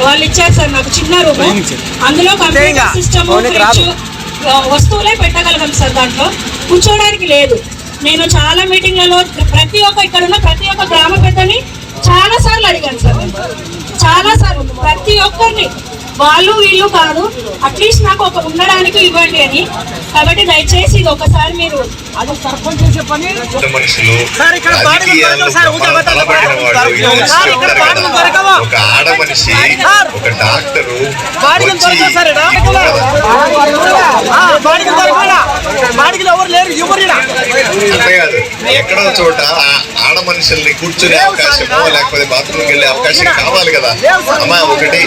వాళ్ళు ఇచ్చారు సార్ నాకు చిన్న రూమ్, అందులో కంప్యూటర్ సిస్టమ్ వస్తువులే పెట్టగలం సార్, దాంట్లో కూర్చోడానికి లేదు. నేను చాలా మీటింగ్లలో ఇక్కడ ఉన్న ప్రతి ఒక్క గ్రామ పెద్దని చాలా సార్లు అడిగాను సార్, చాలా సార్లు ప్రతి ఒక్కరిని, వాళ్ళు వీళ్ళు కాదు, అట్లీస్ట్ నాకు ఒక ఉండడానికి ఇవ్వండి అని. కాబట్టి దయచేసి ఇది ఒకసారి మీరు ఒక ఆడ మనిషి, ఒక డాక్టరు అంతే కాదు, ఎక్కడో చోట ఆడ మనుషుల్ని కూర్చునే అవకాశమో లేకపోతే బాత్రూమ్కి వెళ్ళే అవకాశం కావాలి కదా అమ్మా. ఒకటి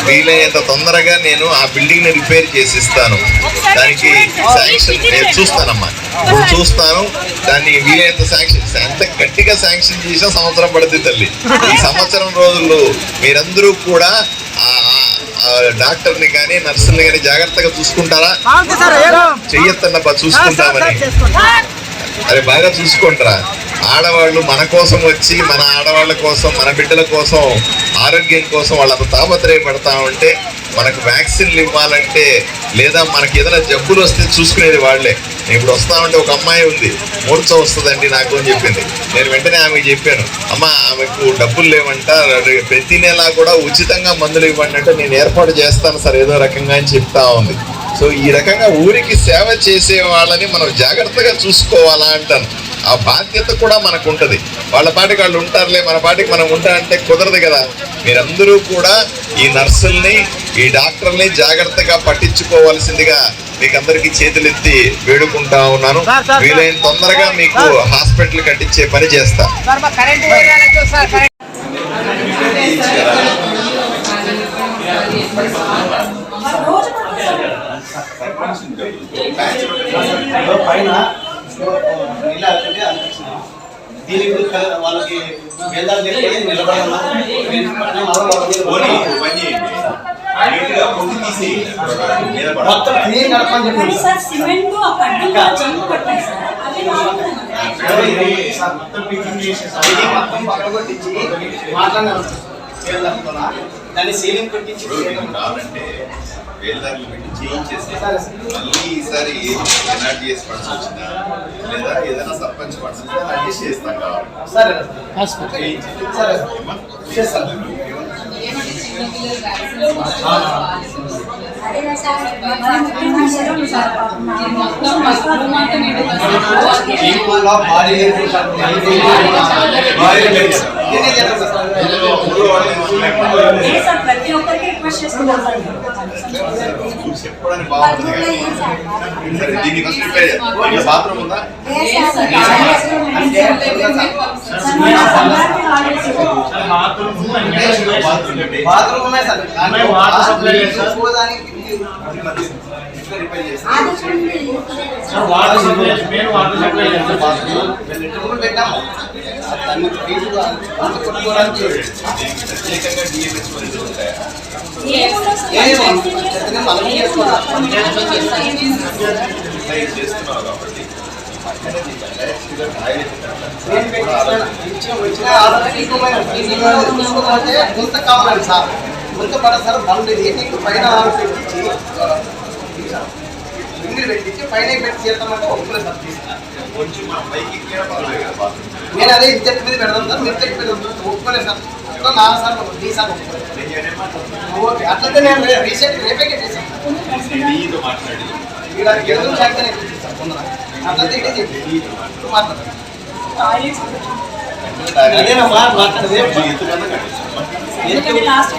వీలైనంత తొందరగా నేను ఆ బిల్డింగ్ ని రిపేర్ చేసిస్తాను, దానికి శాంక్షన్ నేను చూస్తానమ్మా, చూస్తాను. దాన్ని వీలైనంత శాంక్షన్, ఎంత గట్టిగా శాంక్షన్ చేసినా సంవత్సరం పడుతుంది తల్లి. ఈ సంవత్సరం రోజుల్లో మీరందరూ కూడా డాక్టర్ని కానీ నర్సుల్ని కానీ జాగ్రత్తగా చూసుకుంటారా? చెయ్యొద్దన్నప్ప చూసుకుంటామని, అరే బాగా చూసుకుంటారా? ఆడవాళ్ళు మన కోసం వచ్చి మన ఆడవాళ్ళ కోసం, మన బిడ్డల కోసం, ఆరోగ్యం కోసం వాళ్ళంత తాపత్రయపడతా ఉంటే, మనకు వ్యాక్సిన్లు ఇవ్వాలంటే లేదా మనకి ఏదైనా జబ్బులు వస్తే చూసుకునేది వాళ్ళే. నేను ఇప్పుడు వస్తా ఉంటే ఒక అమ్మాయి ఉంది, మూర్ఛ వస్తుందండి నాకు అని చెప్పింది. నేను వెంటనే ఆమెకు చెప్పాను, అమ్మ ఆమెకు డబ్బులు లేవంట, ప్రతి నెలా కూడా ఉచితంగా మందులు ఇవ్వండి అంటే, నేను ఏర్పాటు చేస్తాను సార్ ఏదో రకంగా అని చెప్తా ఉంది. సో ఈ రకంగా ఊరికి సేవ చేసే వాళ్ళని మనం జాగ్రత్తగా చూసుకోవాలా అంటాను. ఆ బాధ్యత కూడా మనకు ఉంటుంది. వాళ్ళ పాటికి వాళ్ళు ఉంటారులే, మన పాటికి మనం ఉంటారంటే కుదరదు కదా. మీరందరూ కూడా ఈ నర్సుల్ని, ఈ డాక్టర్ని జాగ్రత్తగా పట్టించుకోవాల్సిందిగా మీకు అందరికీ చేతులెత్తి వేడుకుంటా ఉన్నాను. వీలైన తొందరగా మీకు హాస్పిటల్ కట్టించే పని చేస్తా. వాళ్ళకి నిలబడాలి. దాన్ని సీలింగ్ కొట్టించి వేల్దారులు పెట్టి చేయించేసి మళ్ళీ ఈసారి ఎన్ఆర్టీఎస్ ఫండ్స్ వచ్చినా లేదా ఏదైనా సర్పంచ్ ఫండ్స్ వచ్చినా అడ్జస్ట్ చేస్తాం కావాలి. చెప్పడానికి బాగుంటుంది. దీన్ని ఫస్ట్ బాత్రూమ్ ఉందా? బాత్రూమ్ ఉన్నాయి సార్, పెట్టాము. చేస్తున్నావు కాబట్టి గుంత కావాలి సార్, గుంత పడదు సార్. బండి పైన పెట్టించి ఇంగిలి పెట్టించి పైన పెట్టి చేస్తామంటే ఒప్పులే సార్. నేను అదే ఇద్దరి మీద పెడదాం సార్, మీరు చెప్పి ఒప్పుకోలేదు సార్. నా సార్ నీ సార్ ఓకే. అట్లయితే నేను రీసెంట్ రేపే చేశాను. ఎదురు శాఖనే సార్ కొందరు అట్లయితే ఇదే చెప్పి మాట్లాడతాను. లాస్ట్